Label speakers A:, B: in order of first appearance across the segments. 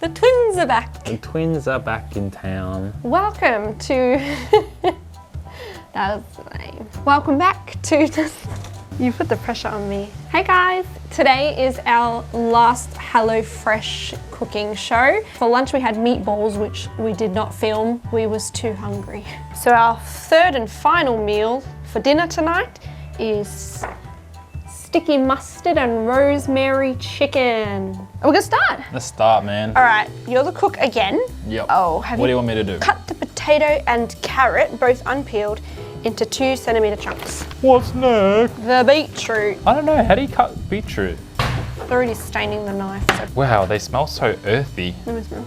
A: The twins are back.
B: The twins are back in town.
A: Welcome to... That was lame. Welcome back to... You put the pressure on me. Hey guys, today is our last HelloFresh cooking show. For lunch we had meatballs, which we did not film. We was too hungry. So our third and final meal for dinner tonight is sticky mustard and rosemary chicken. Are we gonna start?
B: Let's start, man.
A: All right, you're the cook again.
B: Yep.
A: Oh,
B: what do you want me to do?
A: Cut the potato and carrot, both unpeeled, into 2 centimeter chunks.
B: What's next?
A: The beetroot.
B: I don't know, how do you cut beetroot?
A: Already staining the knife. So.
B: Wow, they smell so earthy.
A: Let me smell.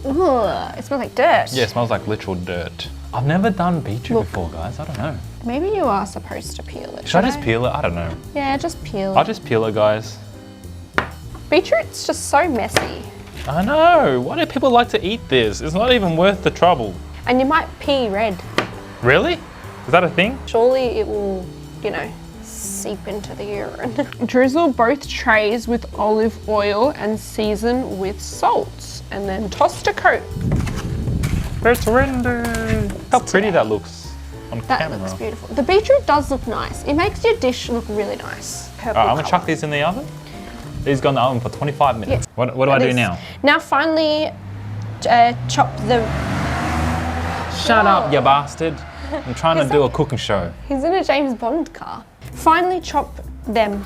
A: Ugh, it smells like dirt.
B: Yeah, it smells like literal dirt. I've never done beetroot before, guys. I don't know.
A: Maybe you are supposed to peel it.
B: Should I just peel it? I don't know.
A: Yeah, just peel it.
B: I'll just peel it, guys.
A: Beetroot's just so messy.
B: I know. Why do people like to eat this? It's not even worth the trouble.
A: And you might pee red.
B: Really? Is that a thing?
A: Surely it will, you know, seep into the urine. Drizzle both trays with olive oil and season with salt. And then toss to coat.
B: It's ready. How pretty that looks on camera.
A: That looks beautiful. The beetroot does look nice. It makes your dish look really nice. Purple
B: I'm gonna chuck these in the oven. These go in the oven for 25 minutes. Yeah. What do I do now?
A: Now finally chop the...
B: Shut up, you bastard. I'm trying to do a cooking show.
A: He's in a James Bond car. Finally chop them.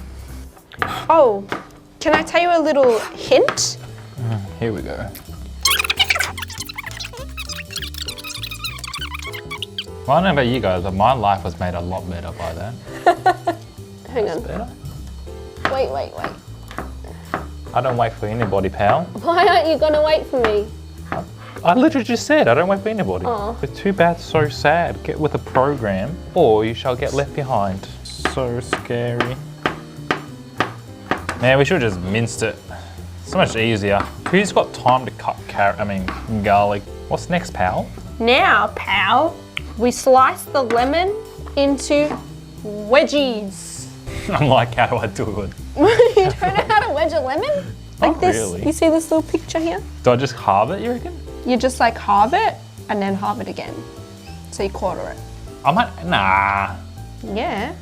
A: Oh, can I tell you a little hint?
B: Here we go. Well, I don't know about you guys, but my life was made a lot better by that.
A: Hang on.
B: Better?
A: Wait.
B: I don't wait for anybody, pal.
A: Why aren't you gonna wait for me?
B: I literally just said I don't wait for anybody.
A: Aww.
B: It's too bad, so sad. Get with a program or you shall get left behind. So scary. Man, we should have just minced it. So much easier. Who's got time to cut garlic? What's next, pal?
A: Now, pal, we slice the lemon into wedgies.
B: I'm like, how do I do it?
A: You don't know how to wedge a lemon? Like this.
B: Really.
A: You see this little picture here?
B: Do I just halve it, you reckon?
A: You just like halve it and then halve it again. So you quarter it.
B: Nah.
A: Yeah.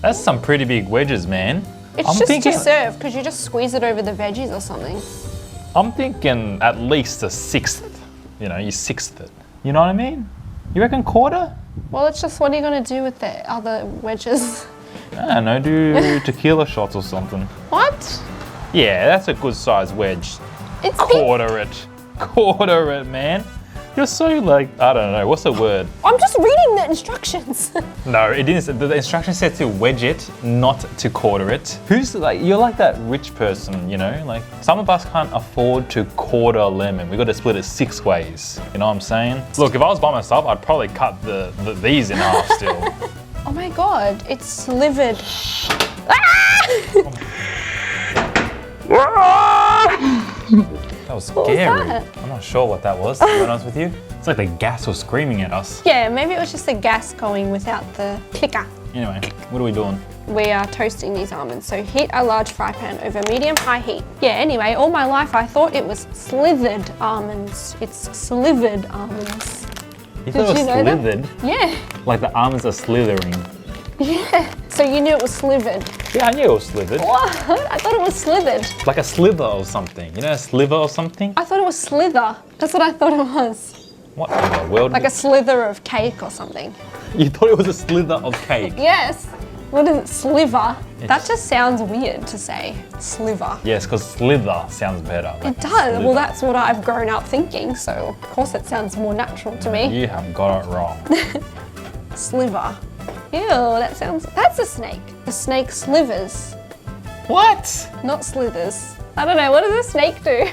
B: That's some pretty big wedges, man.
A: It's just to serve because you just squeeze it over the veggies or something.
B: I'm thinking at least a sixth. You know, you sixth it. You know what I mean? You reckon quarter?
A: Well, it's just what are you going to do with the other wedges?
B: I don't know, do tequila shots or something.
A: What?
B: Yeah, that's a good size wedge.
A: It's
B: Quarter it, man. You're so like, I don't know, what's the word?
A: I'm just reading the instructions.
B: No, it didn't. The instruction said to wedge it, not to quarter it. Who's like, you're like that rich person, you know? Like, some of us can't afford to quarter a lemon. We got to split it 6 ways. You know what I'm saying? Look, if I was by myself, I'd probably cut these in half still.
A: Oh my God, it's slivered.
B: That was scary.
A: What was that?
B: I'm not sure what that was, to be honest with you. It's like the gas was screaming at us.
A: Yeah, maybe it was just the gas going without the clicker.
B: Anyway, what are we doing?
A: We are toasting these almonds. So heat a large fry pan over medium-high heat. Yeah, anyway, all my life I thought it was slithered almonds. It's slivered almonds.
B: You thought it was slithered?
A: Yeah.
B: Like the almonds are slithering.
A: Yeah. So you knew it was slivered.
B: Yeah, I knew it was slithered.
A: What? I thought it was slithered.
B: Like a slither or something. You know, a sliver or something?
A: I thought it was slither. That's what I thought it was.
B: What in the world?
A: Like a slither of cake or something.
B: You thought it was a slither of cake?
A: Yes. What is it? Sliver? That just sounds weird to say. Sliver.
B: Yes, because slither sounds better. Like
A: It does.
B: slither.
A: Well, that's what I've grown up thinking, so of course it sounds more natural to me.
B: You have got it wrong.
A: Sliver. Ew, that's a snake. The snake slivers,
B: What?
A: not slithers. I don't know, what does a snake do?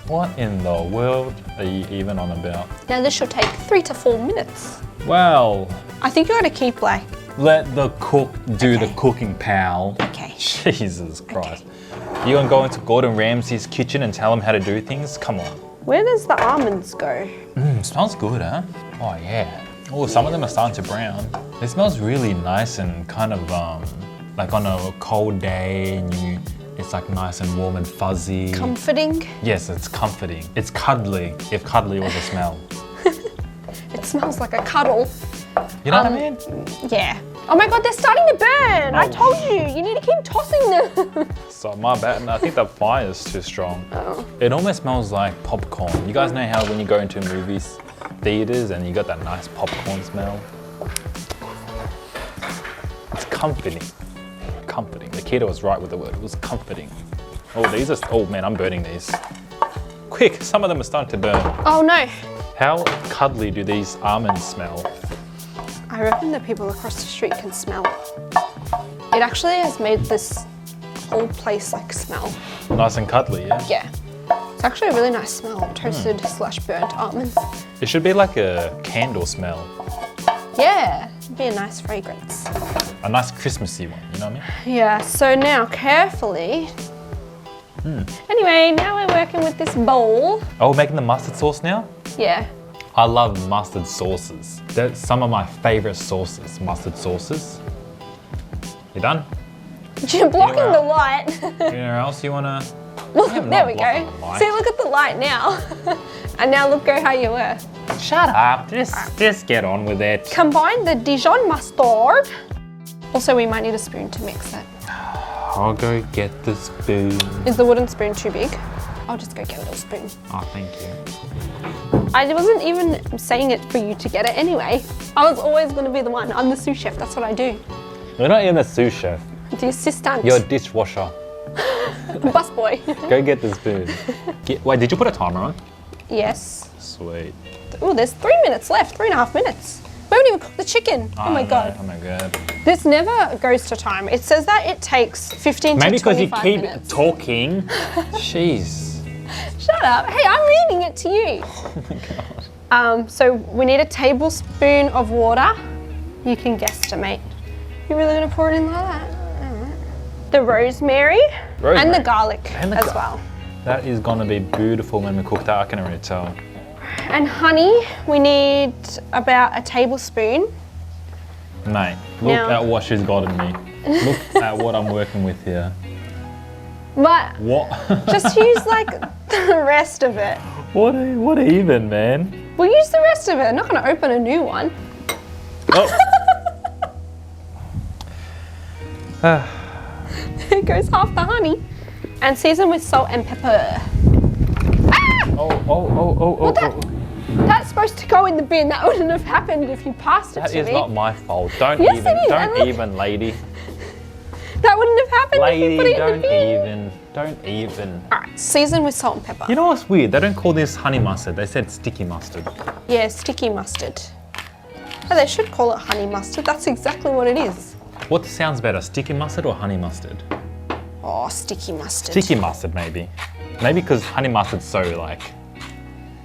B: What in the world are you even on about?
A: Now this should take 3 to 4 minutes.
B: Well,
A: I think you gotta keep like,
B: let the cook do the cooking, pal.
A: okay.
B: Jesus Christ. You gonna go into Gordon Ramsay's kitchen and tell him how to do things? Come on.
A: Where does the almonds go?
B: Smells good, huh? Oh yeah. Oh, some of them are starting to brown. It smells really nice and kind of like on a cold day and it's like nice and warm and fuzzy.
A: Comforting.
B: Yes, it's comforting. It's cuddly, if cuddly was a smell.
A: It smells like a cuddle.
B: You know what I mean?
A: Yeah. Oh my God, they're starting to burn. I told you, you need to keep tossing them.
B: So my bad, I think the fire is too strong.
A: Oh.
B: It almost smells like popcorn. You guys know how when you go into movies, theaters, and you got that nice popcorn smell? It's comforting. Comforting. Nakita was right with the word. It was comforting. Oh, these are, oh man, I'm burning these. Quick, some of them are starting to burn.
A: Oh no.
B: How cuddly do these almonds smell?
A: I reckon the people across the street can smell it. It actually has made this whole place like smell.
B: Nice and cuddly, yeah?
A: Yeah. It's actually a really nice smell. Toasted / burnt almonds.
B: It should be like a candle smell.
A: Yeah, it'd be a nice fragrance.
B: A nice Christmassy one, you know what I mean?
A: Yeah, so now carefully. Anyway, now we're working with this bowl.
B: Oh, we're making the mustard sauce now?
A: Yeah.
B: I love mustard sauces. That's some of my favorite sauces, mustard sauces. You done?
A: You're blocking
B: Anywhere
A: the light.
B: Anywhere else you wanna?
A: Well,
B: I'm
A: there
B: not
A: we
B: blocking
A: go.
B: the light.
A: See, look at the light now. And now look, go how you were.
B: Shut up, just get on with it.
A: Combine the Dijon mustard. Also, we might need a spoon to mix it.
B: I'll go get the spoon.
A: Is the wooden spoon too big? I'll just go get a little spoon.
B: Oh, thank you.
A: I wasn't even saying it for you to get it anyway. I was always going to be the one. I'm the sous chef. That's what I do.
B: You're not even a sous chef.
A: The assistant.
B: You're a dishwasher.
A: Busboy.
B: Go get the spoon. Wait, did you put a timer on?
A: Yes.
B: Sweet.
A: Oh, there's 3 minutes left. 3.5 minutes. We haven't even cooked the chicken. Oh my God.
B: Oh my God.
A: This never goes to time. It says that it takes 15
B: Maybe
A: to 25
B: because you keep
A: minutes.
B: talking. Jeez.
A: Shut up. Hey, I'm reading it to you.
B: Oh my God.
A: So we need a tablespoon of water. You can guesstimate. You're really gonna pour it in like that? Alright. The rosemary and the garlic as well.
B: That is gonna be beautiful when we cook that, I can already tell.
A: And honey, we need about a tablespoon.
B: Mate, look at what she's got in me. Look at what I'm working with here.
A: But
B: What?
A: just use like the rest of it.
B: What even, man?
A: We'll use the rest of it. I'm not gonna open a new one.
B: Oh.
A: There goes half the honey. And season with salt and pepper.
B: Oh.
A: That's supposed to go in the bin. That wouldn't have happened if you passed it
B: That
A: to
B: is
A: me.
B: not my fault. Don't
A: Yes,
B: even.
A: it is. And
B: Don't
A: look.
B: even, lady.
A: That wouldn't have happened if
B: Lady,
A: you put it in
B: don't
A: the bin.
B: even. Don't even.
A: Alright, season with salt and pepper.
B: You know what's weird? They don't call this honey mustard. They said sticky mustard.
A: Yeah, sticky mustard. Oh, they should call it honey mustard. That's exactly what it is.
B: What sounds better, sticky mustard or honey mustard?
A: Oh, sticky mustard.
B: Sticky mustard, maybe. Maybe because honey mustard's so like,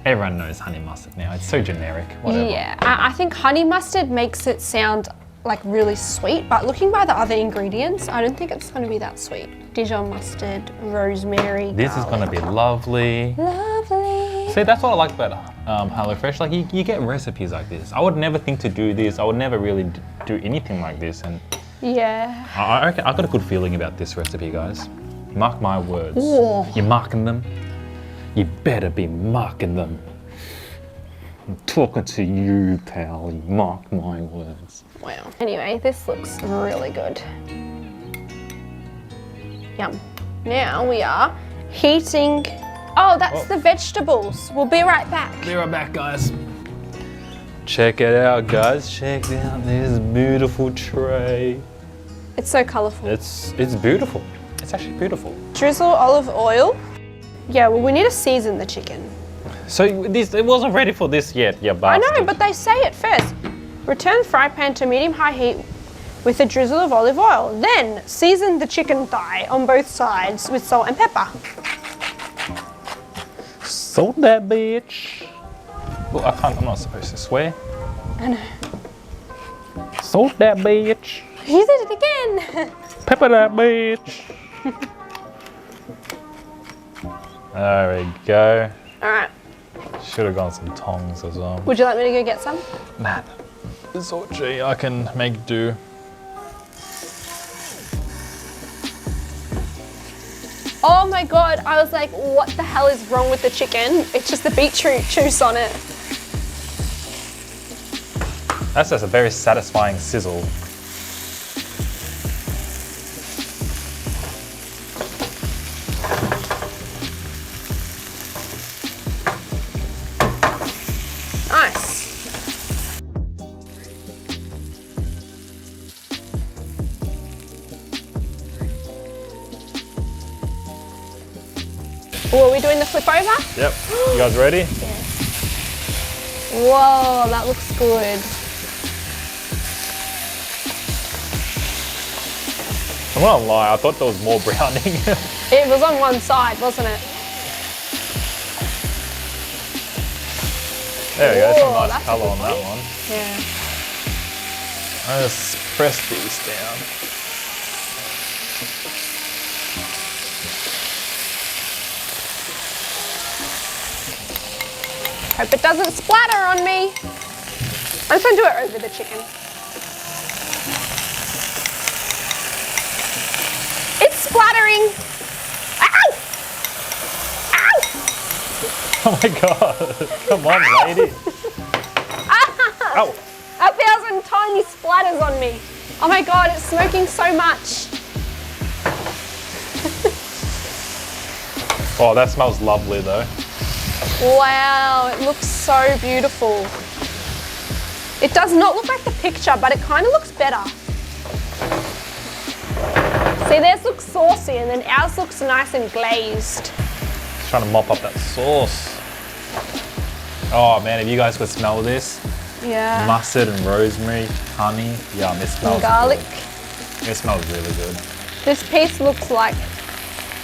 B: everyone knows honey mustard now. It's so generic. Whatever.
A: Yeah, I think honey mustard makes it sound like really sweet, but looking by the other ingredients, I don't think it's going to be that sweet. Dijon mustard, rosemary,
B: This is gonna be lovely.
A: Lovely.
B: See, that's what I like about HelloFresh. Like you get recipes like this. I would never think to do this. I would never really do anything like this. And
A: Yeah.
B: I reckon I've got a good feeling about this recipe, guys. Mark my words.
A: Whoa.
B: You're marking them? You better be marking them. I'm talking to you, pal. You mark my words.
A: Wow. Anyway, this looks really good. Yum. Now we are heating. Oh, that's the vegetables. We'll be right back.
B: Be right back, guys. Check it out, guys. Check out this beautiful tray.
A: It's so colourful.
B: It's beautiful. It's actually beautiful.
A: Drizzle olive oil. Yeah, well, we need to season the chicken.
B: So it wasn't ready for this yet, you
A: I
B: bastard.
A: know, but they say it first. Return fry pan to medium-high heat with a drizzle of olive oil. Then season the chicken thigh on both sides with salt and pepper.
B: Salt that bitch. Well, I'm not supposed to swear.
A: I know.
B: Salt that bitch.
A: You did it again.
B: Pepper that bitch. There we go.
A: All right.
B: Should have got some tongs as well.
A: Would you like me to go get some?
B: Man, it's all gee, I can make do.
A: Oh my God, I was like, what the hell is wrong with the chicken? It's just the beetroot juice on it.
B: That's just a very satisfying sizzle.
A: Nice. Oh, are we doing the flip over?
B: Yep. You guys ready?
A: Yeah. Whoa, that looks good.
B: I'm not gonna lie, I thought there was more browning.
A: It was on one side, wasn't it?
B: There we go,
A: Whoa,
B: some nice
A: that's a
B: colour
A: good
B: on that
A: one.
B: one.
A: Yeah.
B: I'll just press these down.
A: Hope it doesn't splatter on me. I'm just gonna do it over the chicken. It's splattering. Ow! Ow!
B: Oh my god, come on, lady. Ow.
A: 1,000 tiny splatters on me. Oh my God, it's smoking so much.
B: Oh, that smells lovely though.
A: Wow, it looks so beautiful. It does not look like the picture, but it kind of looks better. See, theirs looks saucy and then ours looks nice and glazed.
B: Just trying to mop up that sauce. Oh man, if you guys could smell this.
A: Yeah.
B: Mustard and rosemary, honey. Yum, it smells
A: And garlic.
B: good. It smells really good.
A: This piece looks like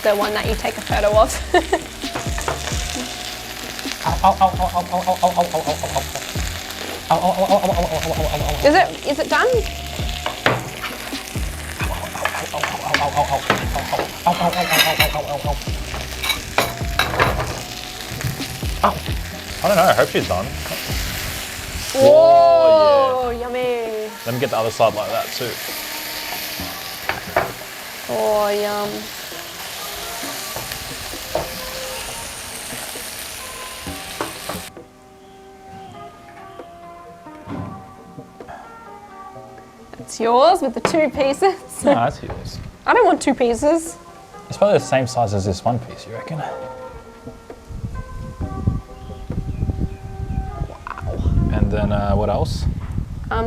A: the one that you take a photo of. Is it done?
B: I don't know, I hope she's done.
A: Whoa, yummy.
B: Let me get the other side like that too.
A: Oh, yum. It's yours with the 2 pieces.
B: No, that's yours.
A: I don't want 2 pieces.
B: It's probably the same size as this one piece, you reckon? And then what else?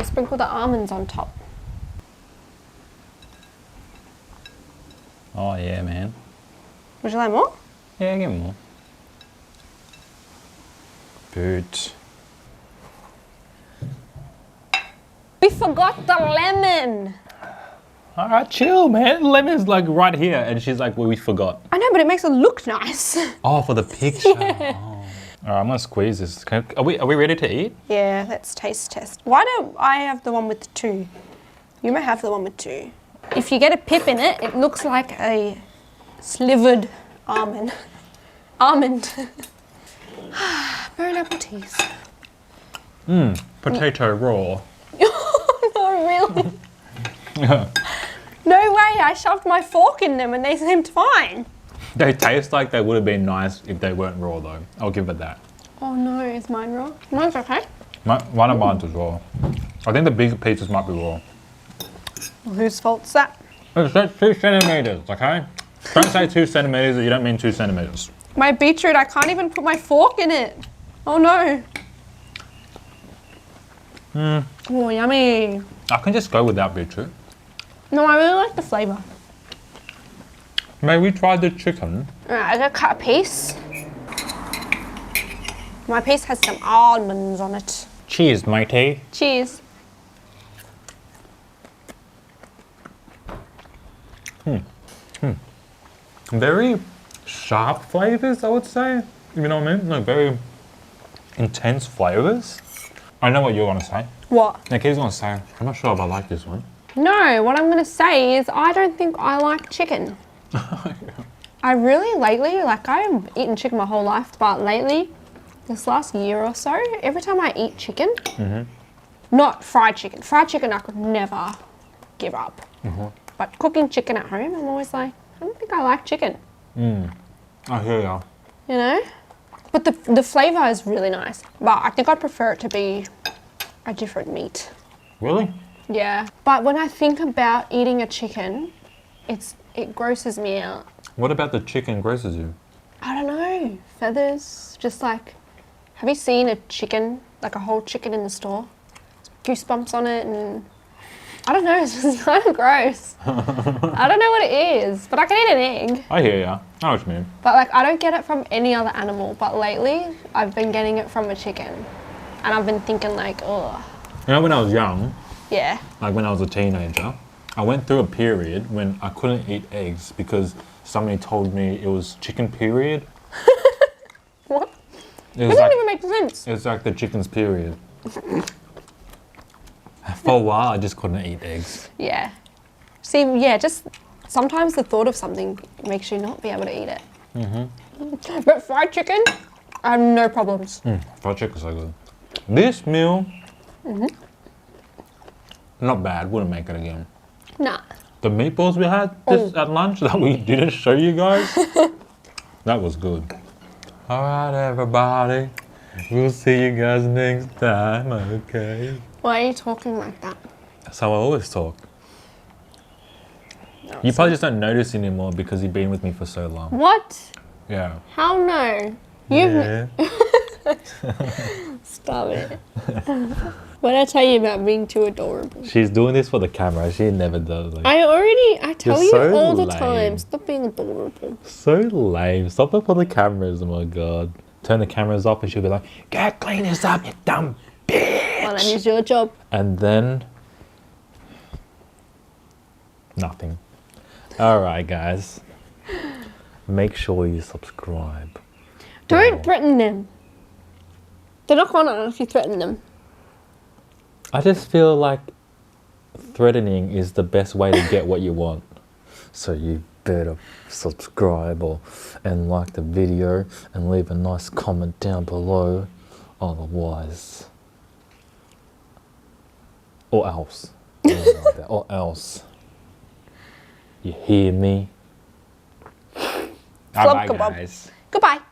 A: Sprinkle the almonds on top.
B: Oh yeah, man.
A: Would you like more?
B: Yeah, give me more. Boot.
A: We forgot the lemon.
B: All right, chill, man. Lemon's like right here, and she's like, well, we forgot.
A: I know, but it makes it look nice.
B: Oh, for the picture.
A: Yeah.
B: Oh. All right, I'm gonna squeeze this. Are we ready to eat?
A: Yeah, let's taste test. Why don't I have the one with 2? You may have the one with 2. If you get a pip in it, it looks like a slivered almond. Burn apple teas.
B: Potato raw.
A: No, really? No way, I shoved my fork in them and they seemed fine.
B: They taste like they would have been nice if they weren't raw though. I'll give it that.
A: Oh no, is mine raw? Mine's okay.
B: One of mine was raw. I think the bigger pieces might be raw.
A: Well, whose fault's that?
B: It's 2 centimeters, okay? Don't say 2 centimeters if you don't mean 2 centimeters.
A: My beetroot, I can't even put my fork in it. Oh no. Oh, yummy.
B: I can just go without beetroot.
A: No, I really like the flavour.
B: May we try the chicken?
A: Alright, I gotta cut a piece. My piece has some almonds on it.
B: Cheers, matey.
A: Cheers.
B: Very sharp flavors, I would say. You know what I mean? Like very intense flavors. I know what you're gonna say.
A: What?
B: Nikki's gonna say, I'm not sure if I like this one.
A: No, what I'm gonna say is I don't think I like chicken. I really lately, like I've eaten chicken my whole life, but lately, this last year or so, every time I eat chicken, not fried chicken I could never give up. But cooking chicken at home, I'm always like, I don't think I like chicken.
B: I hear ya.
A: You know? But the flavour is really nice. But I think I'd prefer it to be a different meat.
B: Really?
A: Yeah. But when I think about eating a chicken, it grosses me out.
B: What about the chicken grosses you?
A: I don't know. Feathers. Just like, have you seen a chicken, like a whole chicken in the store? Goosebumps on it and I don't know, it's just kind of gross. I don't know what it is, but I can eat an egg.
B: I hear ya. I know what you mean.
A: But like, I don't get it from any other animal. But lately, I've been getting it from a chicken. And I've been thinking like, oh.
B: You know, when I was young,
A: Yeah.
B: like when I was a teenager, I went through a period when I couldn't eat eggs because somebody told me it was chicken period.
A: What?
B: It
A: That
B: was
A: doesn't
B: like,
A: even make sense.
B: it's like the chicken's period. For a while, I just couldn't eat eggs.
A: Yeah. See, yeah, just sometimes the thought of something makes you not be able to eat it. But fried chicken, I have no problems.
B: Fried chicken's so good. This meal, not bad. Wouldn't make it again.
A: Nah.
B: The meatballs we had at lunch that we didn't show you guys, that was good. All right, everybody. We'll see you guys next time, okay?
A: Why are you talking like that?
B: That's how I always talk. You probably just don't notice anymore because you've been with me for so long.
A: What?
B: Yeah.
A: How no?
B: Yeah.
A: Stop it. What did I tell you about being too adorable?
B: She's doing this for the camera. She never does. Like,
A: I tell
B: You're
A: you
B: so
A: all the
B: lame.
A: time. Stop being adorable.
B: so lame. Stop it for the cameras. Oh my god. Turn the cameras off and she'll be like, "Go clean this up, you dumb bitch."
A: Well, that is your job.
B: And then nothing. All right, guys. Make sure you subscribe.
A: Don't threaten them. They're not gonna if you threaten them.
B: I just feel like threatening is the best way to get what you want. So you better subscribe and like the video and leave a nice comment down below. Otherwise, or else, or else. You hear me?
A: Flub
B: Bye,
A: kebab.
B: guys.
A: Goodbye.